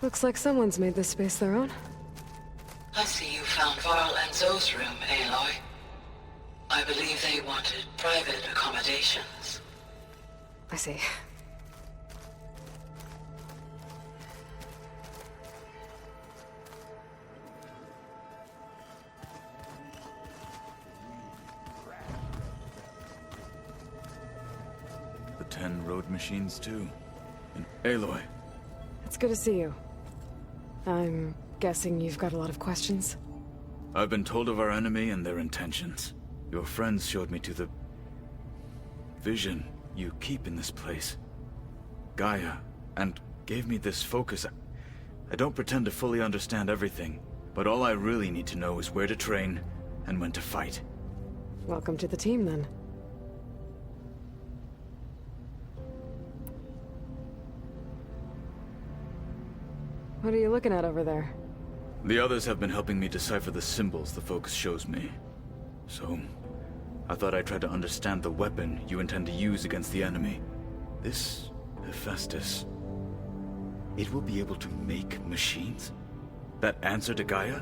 Looks like someone's made this space their own. I see you found Varl and Zoe's room, Aloy. I believe they wanted private accommodations. I see. The 10 road machines too. And Aloy. It's good to see you. I'm guessing you've got a lot of questions? I've been told of our enemy and their intentions. Your friends showed me to the vision you keep in this place, Gaia, and gave me this focus. I don't pretend to fully understand everything, but all I really need to know is where to train and when to fight. Welcome to the team, then. What are you looking at over there? The others have been helping me decipher the symbols the focus shows me. So, I thought I'd try to understand the weapon you intend to use against the enemy. This Hephaestus, it will be able to make machines? That answer to Gaia?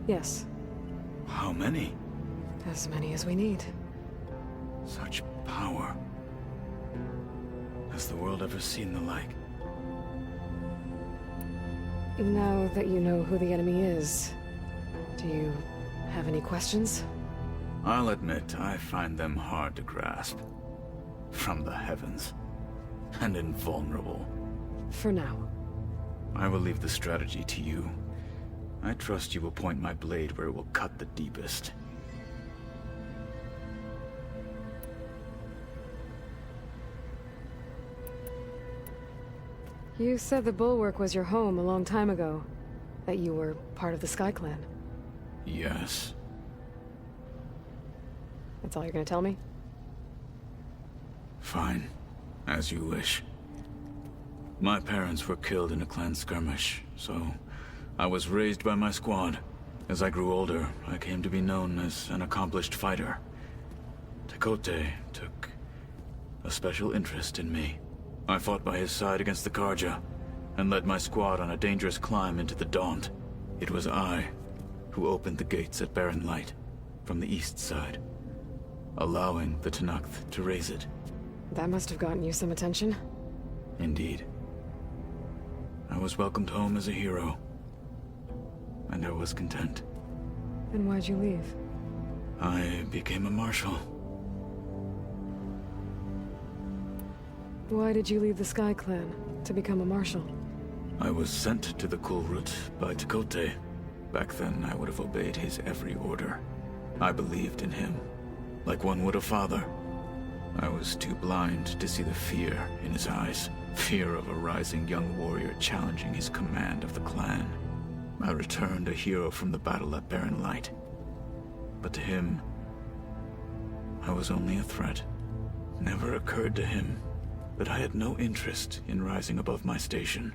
Yes. How many? As many as we need. Such power. Has the world ever seen the like? Now that you know who the enemy is, do you have any questions? I'll admit, I find them hard to grasp. From the heavens. And invulnerable. For now. I will leave the strategy to you. I trust you will point my blade where it will cut the deepest. You said the Bulwark was your home a long time ago. That you were part of the Sky Clan. Yes. That's all you're gonna tell me? Fine. As you wish. My parents were killed in a clan skirmish, so I was raised by my squad. As I grew older, I came to be known as an accomplished fighter. Tekote took a special interest in me. I fought by his side against the Karja, and led my squad on a dangerous climb into the Daunt. It was I who opened the gates at Barren Light, from the east side, allowing the Tenakth to raise it. That must have gotten you some attention. Indeed. I was welcomed home as a hero, and I was content. Then why'd you leave? I became a marshal. Why did you leave the Sky Clan to become a marshal? I was sent to the Kulrut by Tekote. Back then, I would have obeyed his every order. I believed in him, like one would a father. I was too blind to see the fear in his eyes. Fear of a rising young warrior challenging his command of the clan. I returned a hero from the battle at Barren Light. But to him, I was only a threat. Never occurred to him that I had no interest in rising above my station.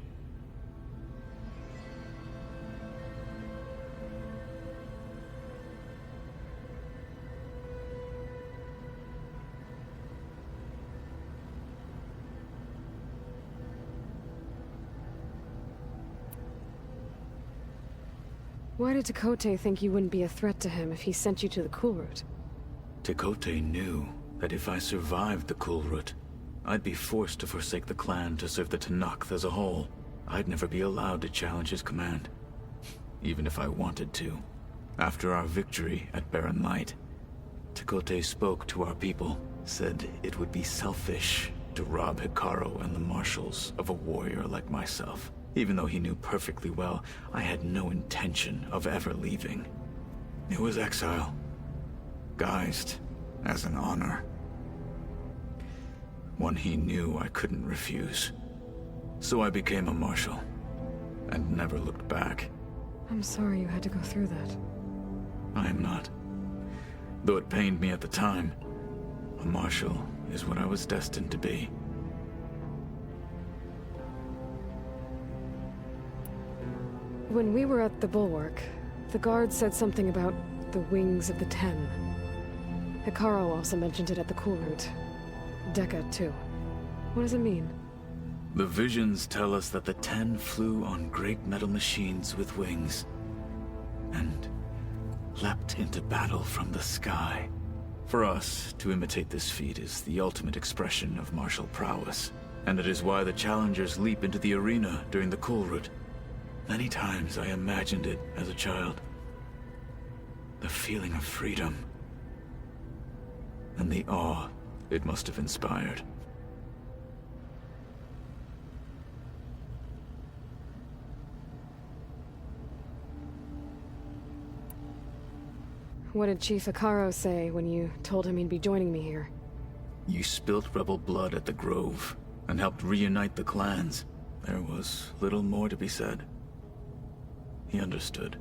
Why did Tekote think you wouldn't be a threat to him if he sent you to the Kulrut? Tekote knew that if I survived the Kulrut, I'd be forced to forsake the clan to serve the Tenakth as a whole. I'd never be allowed to challenge his command, even if I wanted to. After our victory at Barren Light, Tekote spoke to our people, said it would be selfish to rob Hikaru and the marshals of a warrior like myself. Even though he knew perfectly well, I had no intention of ever leaving. It was exile, guised as an honor. One he knew I couldn't refuse. So I became a marshal, and never looked back. I'm sorry you had to go through that. I am not. Though it pained me at the time, a marshal is what I was destined to be. When we were at the Bulwark, the guard said something about the Wings of the Ten. Hikaru also mentioned it at the Kulrut. Dekka, too. What does it mean? The visions tell us that the Ten flew on great metal machines with wings, and leapt into battle from the sky. For us, to imitate this feat is the ultimate expression of martial prowess, and it is why the challengers leap into the arena during the Kulrut. Many times I imagined it as a child. The feeling of freedom, and the awe it must have inspired. What did Chief Hikaru say when you told him he'd be joining me here? You spilt rebel blood at the Grove, and helped reunite the clans. There was little more to be said. He understood.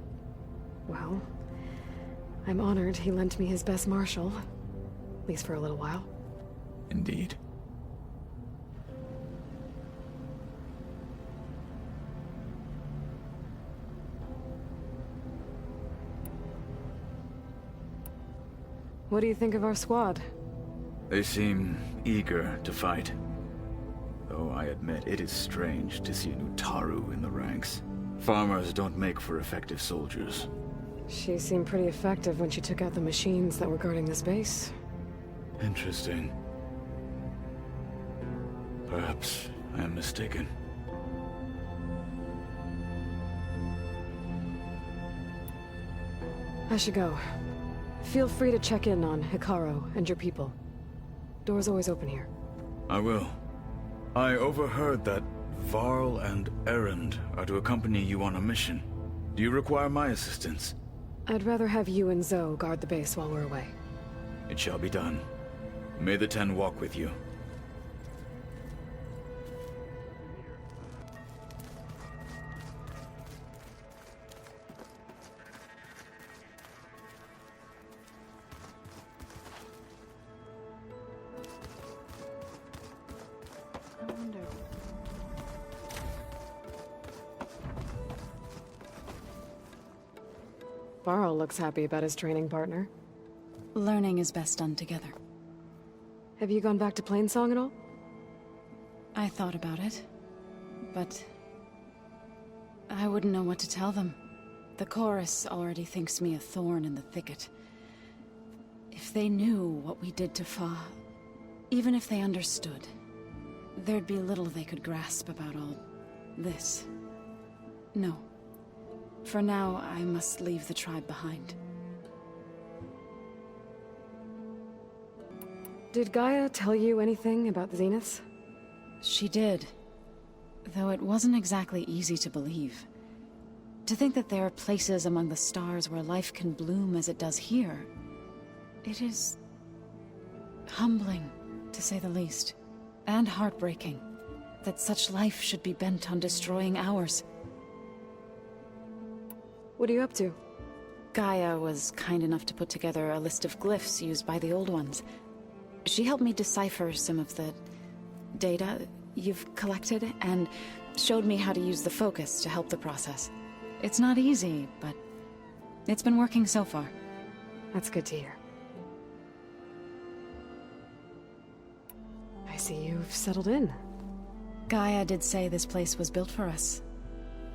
Well, I'm honored he lent me his best martial. At least for a little while. Indeed. What do you think of our squad? They seem eager to fight. Though I admit it is strange to see an Utaru in the ranks. Farmers don't make for effective soldiers. She seemed pretty effective when she took out the machines that were guarding this base. Interesting. Perhaps I am mistaken. I should go. Feel free to check in on Hikaru and your people. Door's always open here. I will. I overheard that Varl and Erend are to accompany you on a mission. Do you require my assistance? I'd rather have you and Zoe guard the base while we're away. It shall be done. May the Ten walk with you. Varl looks happy about his training partner. Learning is best done together. Have you gone back to Plainsong at all? I thought about it, but I wouldn't know what to tell them. The chorus already thinks me a thorn in the thicket. If they knew what we did to Fa, even if they understood, there'd be little they could grasp about all this. No. For now, I must leave the tribe behind. Did Gaia tell you anything about the Zeniths? She did. Though it wasn't exactly easy to believe. To think that there are places among the stars where life can bloom as it does here. It is humbling, to say the least. And heartbreaking, that such life should be bent on destroying ours. What are you up to? Gaia was kind enough to put together a list of glyphs used by the Old Ones. She helped me decipher some of the data you've collected, and showed me how to use the focus to help the process. It's not easy, but it's been working so far. That's good to hear. I see you've settled in. Gaia did say this place was built for us,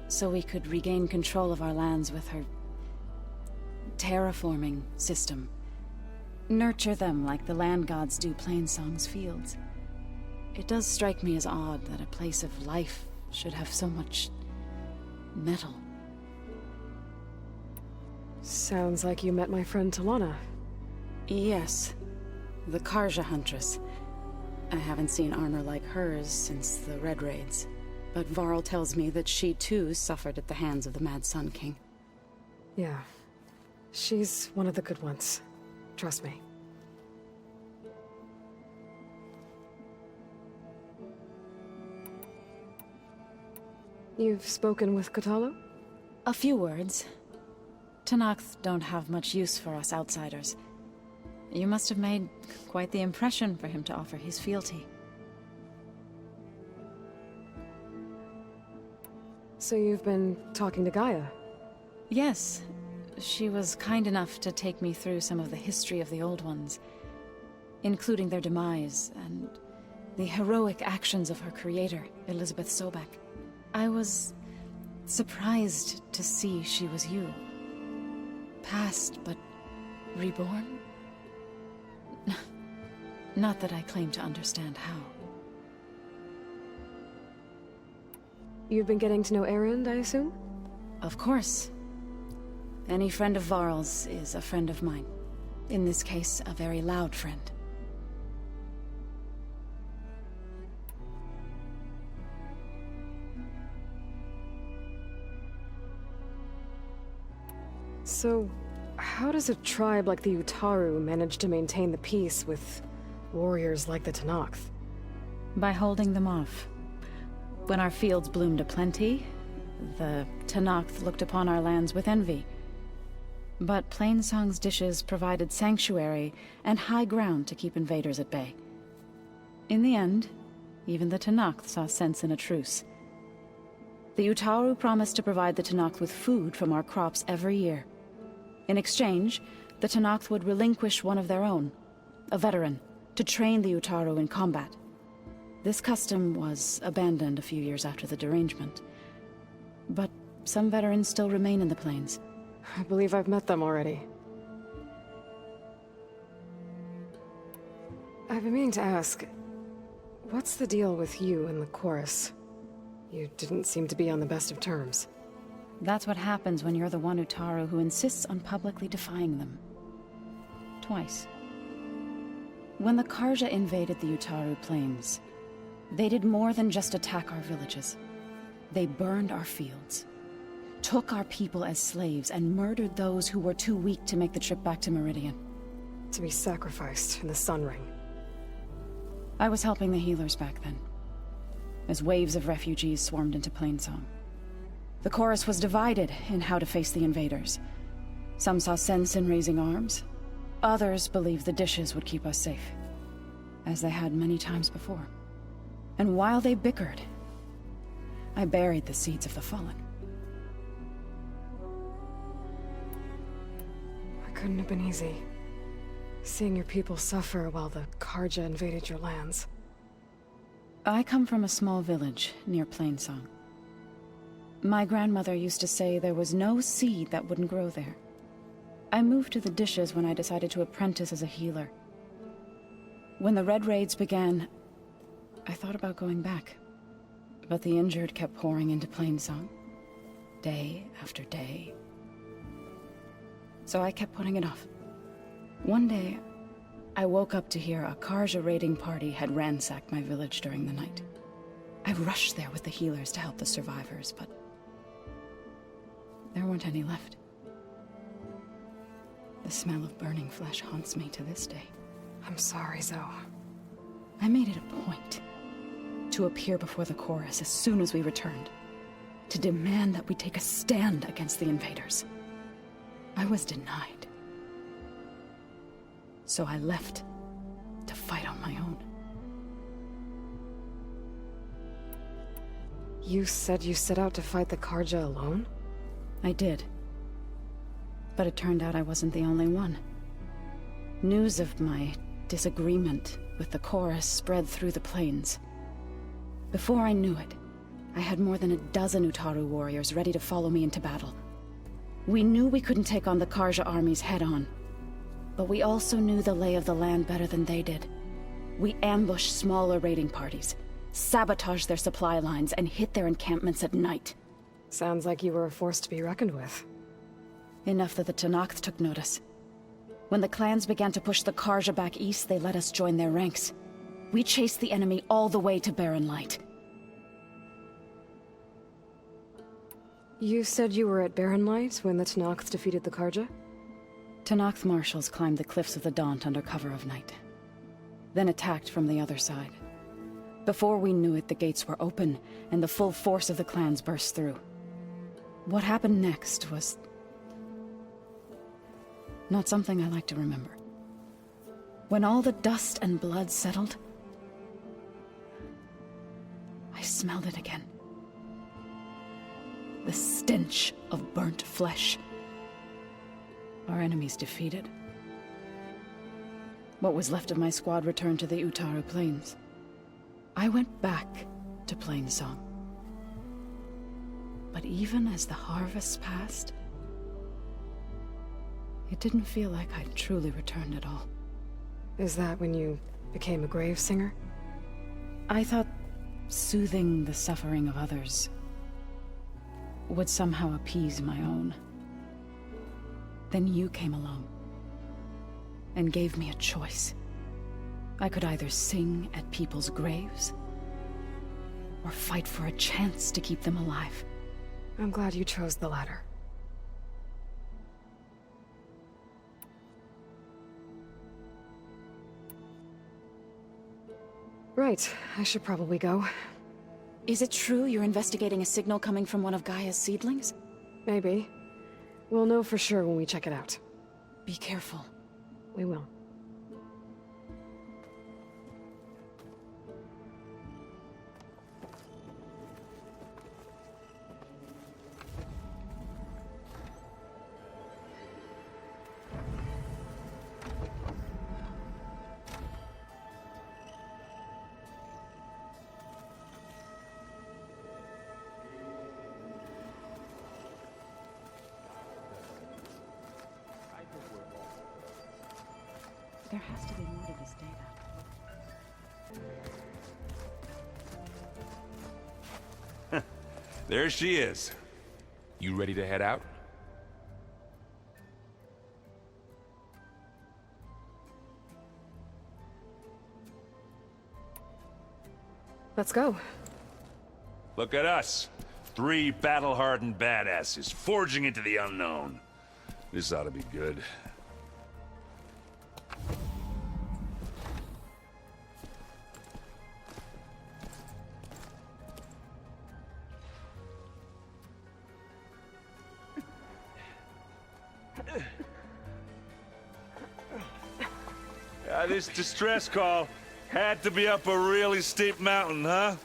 so we could regain control of our lands with her terraforming system. Nurture them like the land gods do Plainsong's fields. It does strike me as odd that a place of life should have so much metal. Sounds like you met my friend Talana. Yes, the Karja Huntress. I haven't seen armor like hers since the Red Raids, but Varl tells me that she too suffered at the hands of the Mad Sun King. Yeah. She's one of the good ones. Trust me. You've spoken with Kotallo? A few words. Tenakth don't have much use for us outsiders. You must have made quite the impression for him to offer his fealty. So you've been talking to Gaia? Yes. She was kind enough to take me through some of the history of the Old Ones, including their demise and The heroic actions of her creator, Elizabeth Sobek. I was surprised to see she was you. Past, but reborn? Not that I claim to understand how. You've been getting to know Erend, I assume? Of course. Any friend of Varl's is a friend of mine. In this case, a very loud friend. So, how does a tribe like the Utaru manage to maintain the peace with warriors like the Tenakth? By holding them off. When our fields bloomed aplenty, the Tenakth looked upon our lands with envy. But Plainsong's dishes provided sanctuary and high ground to keep invaders at bay. In the end, even the Tenakth saw sense in a truce. The Utaru promised to provide the Tenakth with food from our crops every year. In exchange, the Tenakth would relinquish one of their own, a veteran, to train the Utaru in combat. This custom was abandoned a few years after the derangement. But some veterans still remain in the plains. I believe I've met them already. I've been meaning to ask, what's the deal with you and the chorus? You didn't seem to be on the best of terms. That's what happens when you're the one Utaru who insists on publicly defying them. Twice. When the Karja invaded the Utaru plains, they did more than just attack our villages. They burned our fields, took our people as slaves, and murdered those who were too weak to make the trip back to Meridian. To be sacrificed in the Sun Ring. I was helping the healers back then, as waves of refugees swarmed into Plainsong. The chorus was divided in how to face the invaders. Some saw sense in raising arms. Others believed the dishes would keep us safe, as they had many times before. And while they bickered, I buried the seeds of the fallen. It couldn't have been easy. Seeing your people suffer while the Karja invaded your lands. I come from a small village near Plainsong. My grandmother used to say there was no seed that wouldn't grow there. I moved to the dishes when I decided to apprentice as a healer. When the Red Raids began, I thought about going back. But the injured kept pouring into Plainsong, day after day. So I kept putting it off. One day, I woke up to hear a Karja raiding party had ransacked my village during the night. I rushed there with the healers to help the survivors, but there weren't any left. The smell of burning flesh haunts me to this day. I'm sorry, Zoe. I made it a point to appear before the chorus as soon as we returned, to demand that we take a stand against the invaders. I was denied. So I left to fight on my own. You said you set out to fight the Karja alone? I did. But it turned out I wasn't the only one. News of my disagreement with the chorus spread through the plains. Before I knew it, I had more than a dozen Utaru warriors ready to follow me into battle. We knew we couldn't take on the Karja armies head-on, but we also knew the lay of the land better than they did. We ambushed smaller raiding parties, sabotaged their supply lines, and hit their encampments at night. Sounds like you were a force to be reckoned with. Enough that the Tenakth took notice. When the clans began to push the Karja back east, they let us join their ranks. We chased the enemy all the way to Barren Light. You said you were at Barren Light when the Tenakth defeated the Karja? Tenakth marshals climbed the cliffs of the Daunt under cover of night, then attacked from the other side. Before we knew it, the gates were open, and the full force of the clans burst through. What happened next was not something I like to remember. When all the dust and blood settled, I smelled it again. The stench of burnt flesh. Our enemies defeated. What was left of my squad returned to the Utaru plains. I went back to Plainsong. But even as the harvests passed, it didn't feel like I'd truly returned at all. Is that when you became a grave singer? I thought soothing the suffering of others would somehow appease my own. Then you came along and gave me a choice. I could either sing at people's graves or fight for a chance to keep them alive. I'm glad you chose the latter. Right, I should probably go. Is it true you're investigating a signal coming from one of Gaia's seedlings? Maybe. We'll know for sure when we check it out. Be careful. We will. There has to be more to this data. There she is. You ready to head out? Let's go. Look at us. 3 battle-hardened badasses forging into the unknown. This ought to be good. This distress call had to be up a really steep mountain, huh?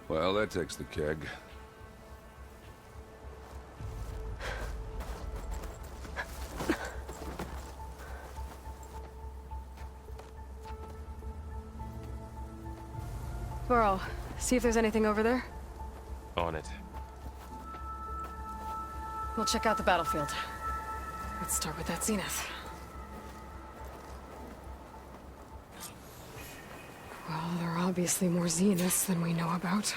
Well, that takes the keg. Burrow, see if there's anything over there. On it. We'll check out the battlefield. Let's start with that zenith. Well, there are obviously more zeniths than we know about.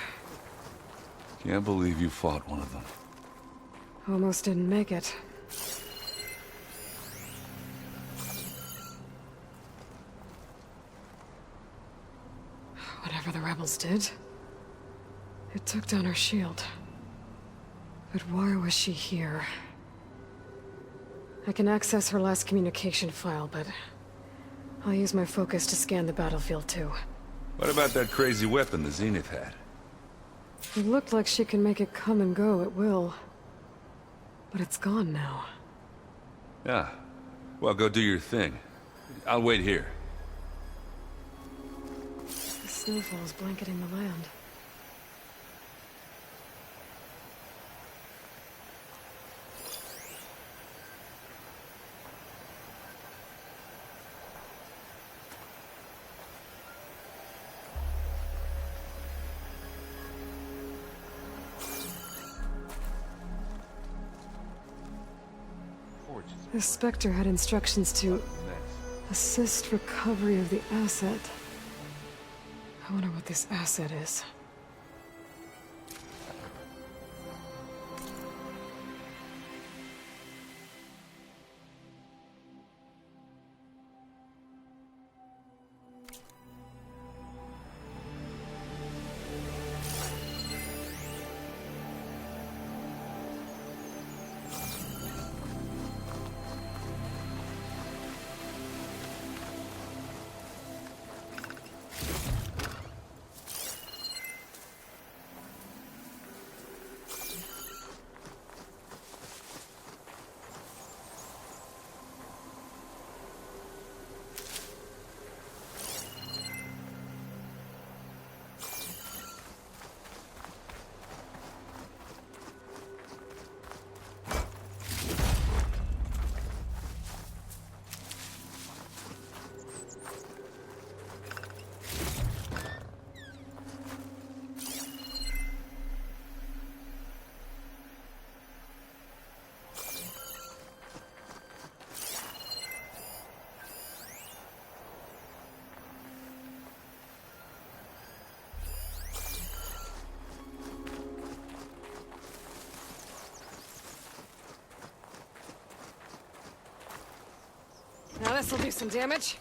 Can't believe you fought one of them. Almost didn't make it. Whatever the rebels did, it took down her shield. But why was she here? I can access her last communication file, but I'll use my focus to scan the battlefield too. What about that crazy weapon the Zenith had? It looked like she can make it come and go at will. But it's gone now. Yeah. Well, go do your thing. I'll wait here. The snowfall's blanketing the land. The Spectre had instructions to... Assist recovery of the asset. I wonder what this asset is. Now this'll do some damage.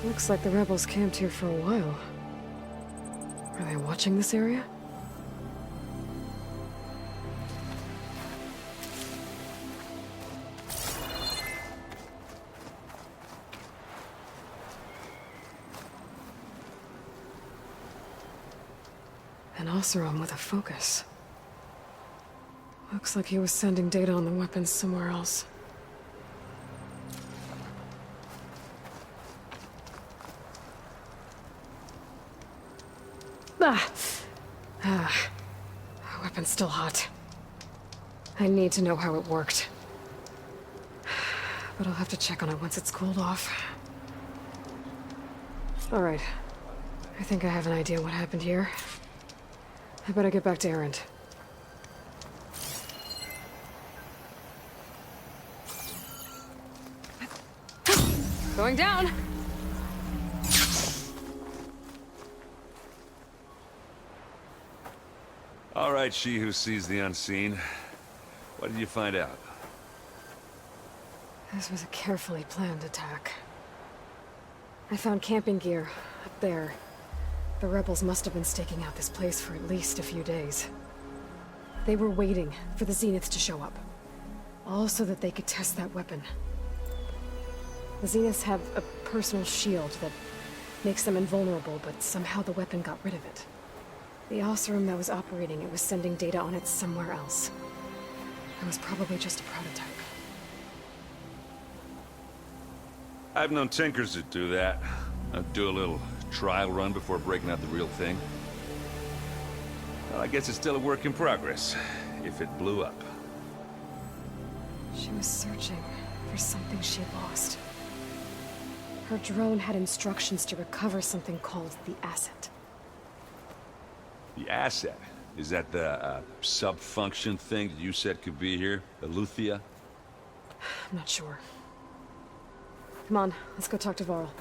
Looks like the rebels camped here for a while. Are they watching this area? An Oseram with a focus. Looks like he was sending data on the weapons somewhere else. Weapon's still hot. I need to know how it worked. But I'll have to check on it once it's cooled off. Alright. I think I have an idea what happened here. I better get back to Erend. Going down! All right, she who sees the unseen. What did you find out? This was a carefully planned attack. I found camping gear up there. The rebels must have been staking out this place for at least a few days. They were waiting for the Zeniths to show up. All so that they could test that weapon. The Zeniths have a personal shield that makes them invulnerable, but somehow the weapon got rid of it. The Oseram that was operating it was sending data on it somewhere else. It was probably just a prototype. I've known tinkers that do that. I'd do a little trial run before breaking out the real thing. Well, I guess it's still a work in progress, if it blew up. She was searching for something she had lost. Her drone had instructions to recover something called the asset. The asset? Is that the sub-function thing that you said could be here? The Luthia? I'm not sure. Come on, let's go talk to Varl.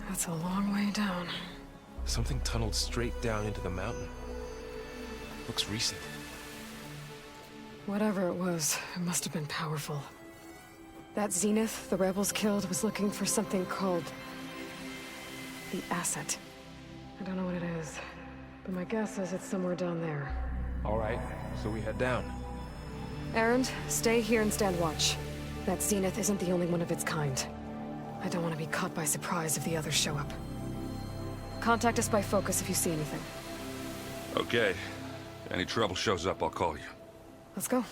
That's a long way down. Something tunneled straight down into the mountain. Looks recent. Whatever it was, it must have been powerful. That Zenith the rebels killed was looking for something called the asset. I don't know what it is, but my guess is it's somewhere down there. All right, so we head down. Erend, stay here and stand watch. That Zenith isn't the only one of its kind. I don't want to be caught by surprise if the others show up. Contact us by focus if you see anything. Okay. Any trouble shows up, I'll call you. Let's go.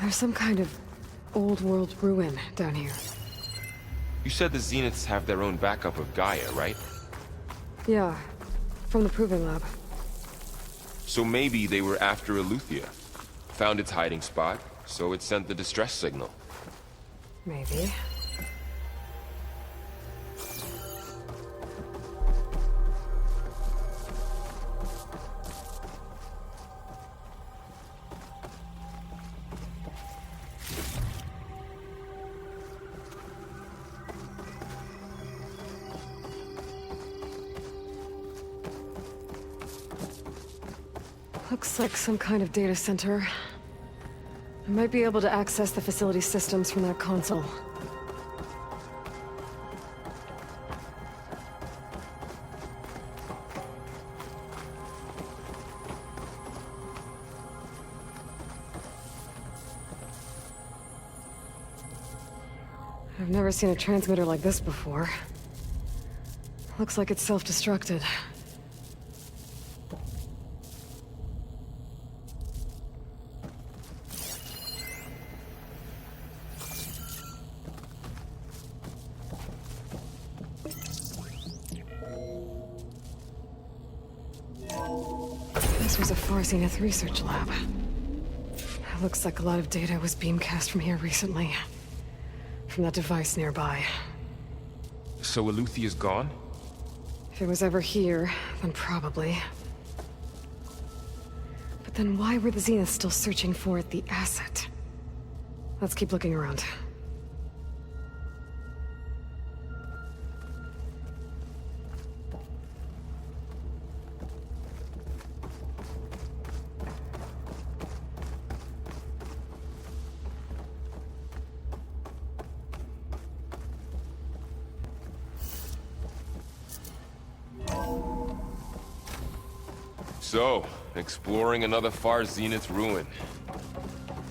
There's some kind of old world ruin down here. You said the Zeniths have their own backup of Gaia, right? Yeah, from the Proving Lab. So maybe they were after Eleuthia. Found its hiding spot, so it sent the distress signal. Maybe. Looks like some kind of data center. I might be able to access the facility systems from that console. I've never seen a transmitter like this before. Looks like it's self-destructed. This was a Far Zenith research lab. It looks like a lot of data was beamcast from here recently. From that device nearby. So Eleuthea's gone? If it was ever here, then probably. But then why were the Zeniths still searching for the asset? Let's keep looking around. So, exploring another Far Zenith ruin.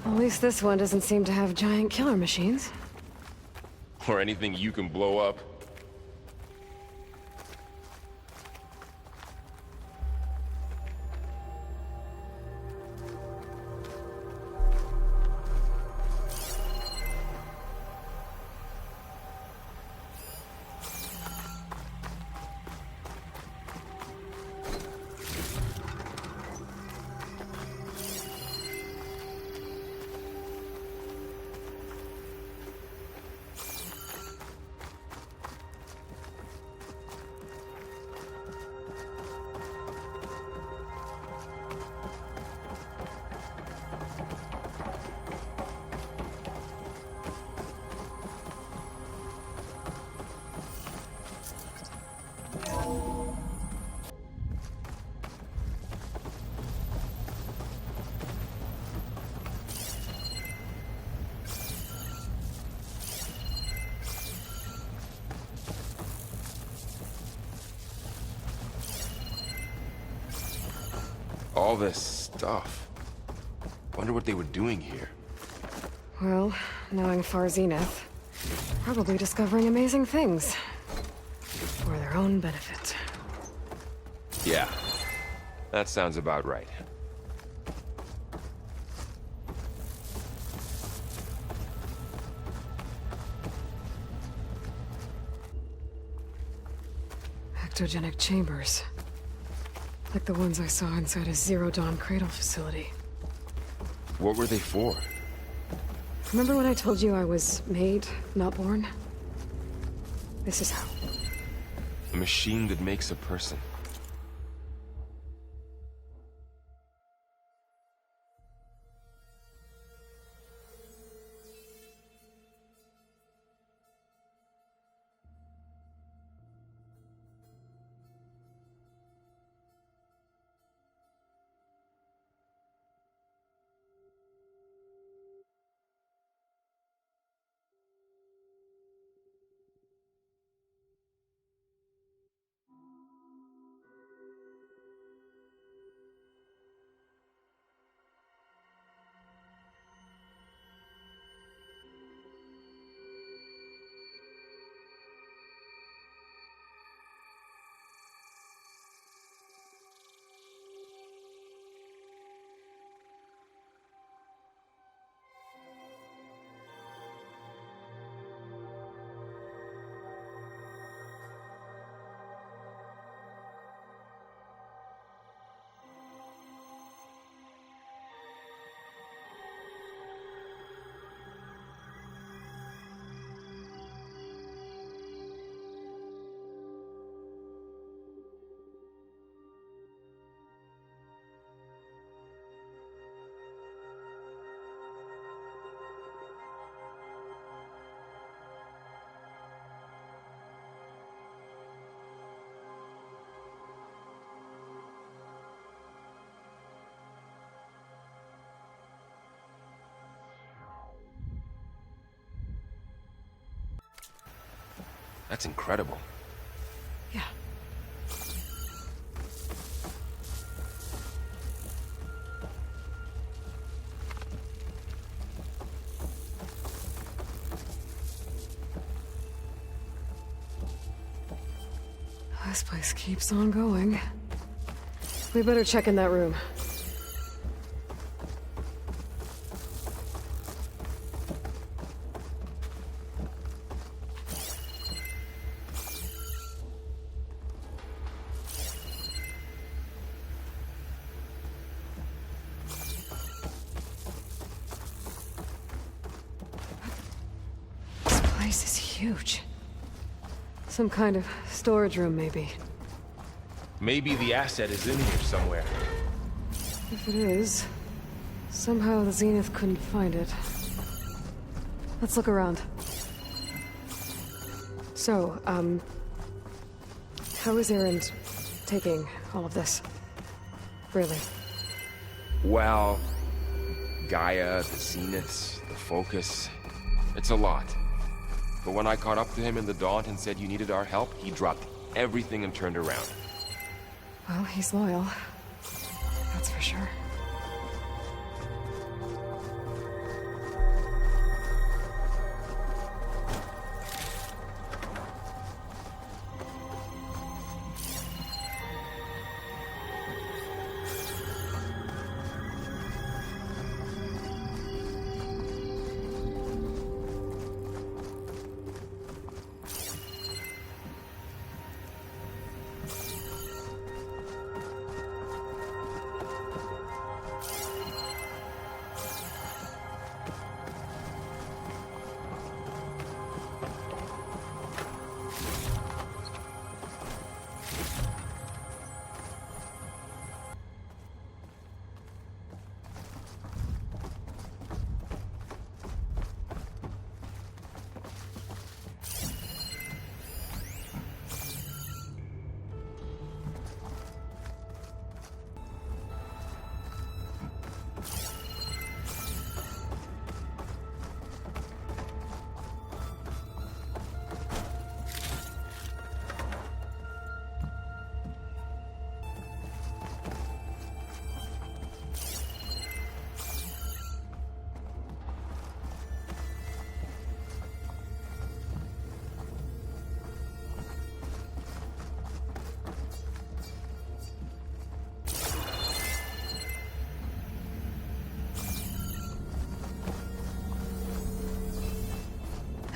At least this one doesn't seem to have giant killer machines. Or anything you can blow up. All this stuff. Wonder what they were doing here. Well, knowing Far Zenith, probably discovering amazing things. For their own benefit. Yeah, that sounds about right. Ectogenic chambers. Like the ones I saw inside a Zero Dawn cradle facility. What were they for? Remember when I told you I was made, not born? This is how. A machine that makes a person. That's incredible. Yeah. This place keeps on going. We better check in that room. This place is huge. Some kind of storage room, maybe. Maybe the asset is in here somewhere. If it is, somehow the Zenith couldn't find it. Let's look around. So, how is Erend taking all of this? Really? Well, Gaia, the Zeniths, the Focus. It's a lot. But when I caught up to him in the Daunt and said you needed our help, he dropped everything and turned around. Well, he's loyal. That's for sure.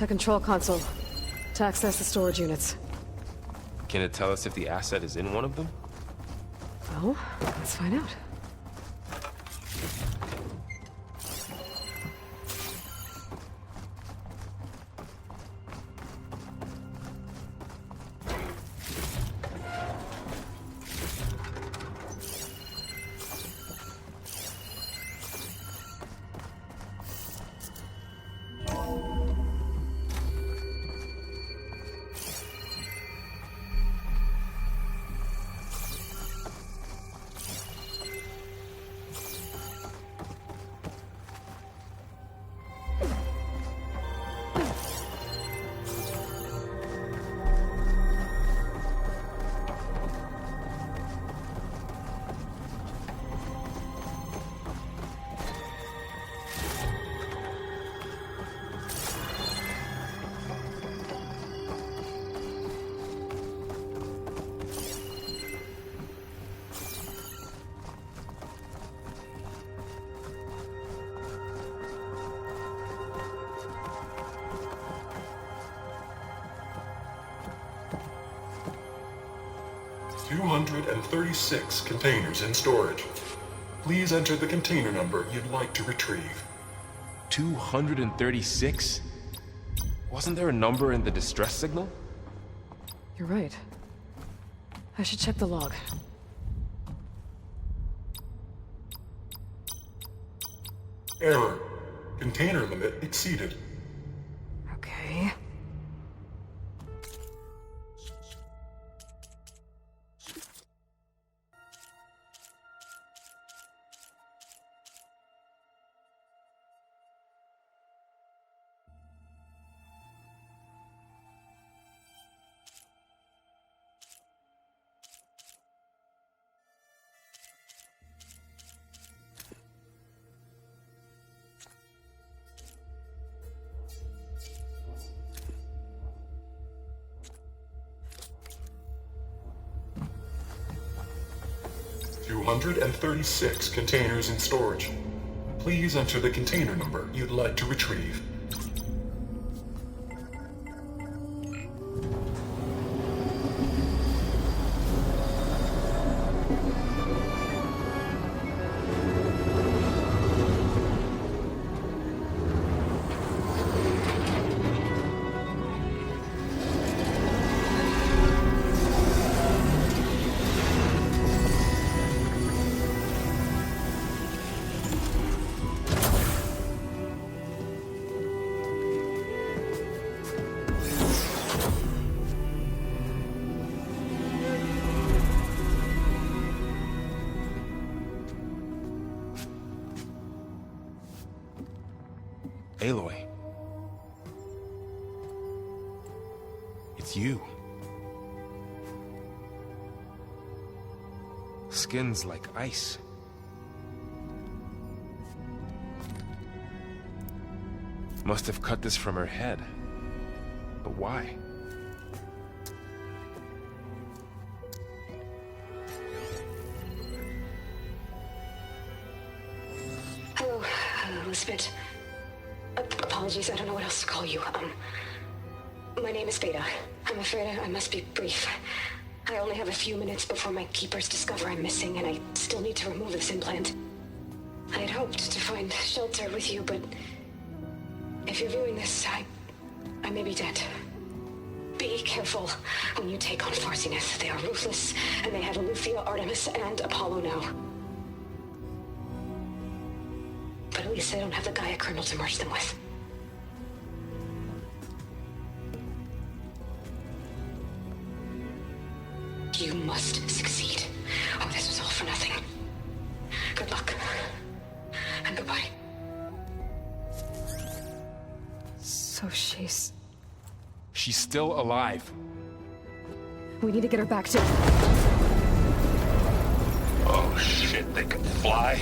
A control console to access the storage units. Can it tell us if the asset is in one of them? Well, let's find out. $236 containers in storage. Please enter the container number you'd like to retrieve. 236? Wasn't there a number in the distress signal? You're right. I should check the log. Error. Container limit exceeded. Okay. 236 containers in storage. Please enter the container number you'd like to retrieve. Aloy. It's you. Skin's like ice. Must have cut this from her head. But why? Hello, Elizabeth. Apologies, I don't know what else to call you. My name is Beta. I'm afraid I must be brief. I only have a few minutes before my keepers discover I'm missing, and I still need to remove this implant. I had hoped to find shelter with you, but if you're viewing this, I may be dead. Be careful when you take on Farsineth. They are ruthless, and they have Aletheia, Artemis, and Apollo now. But at least they don't have the Gaia kernel to merge them with. You must succeed. Oh, this was all for nothing. Good luck. And goodbye. So she's... She's still alive. We need to get her back to... Oh shit, they can fly?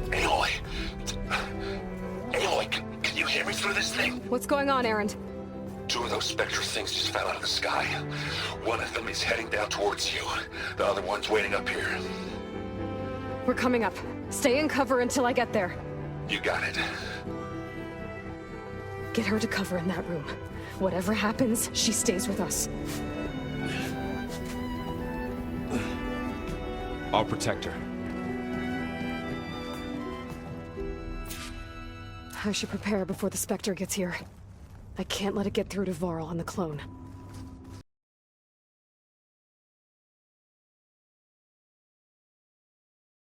Aloy! Aloy, can you hear me through this thing? What's going on, Erend? Two of those Spectre things just fell out of the sky. One of them is heading down towards you. The other one's waiting up here. We're coming up. Stay in cover until I get there. You got it. Get her to cover in that room. Whatever happens, she stays with us. I'll protect her. I should prepare before the Spectre gets here. I can't let it get through to Varl and the clone.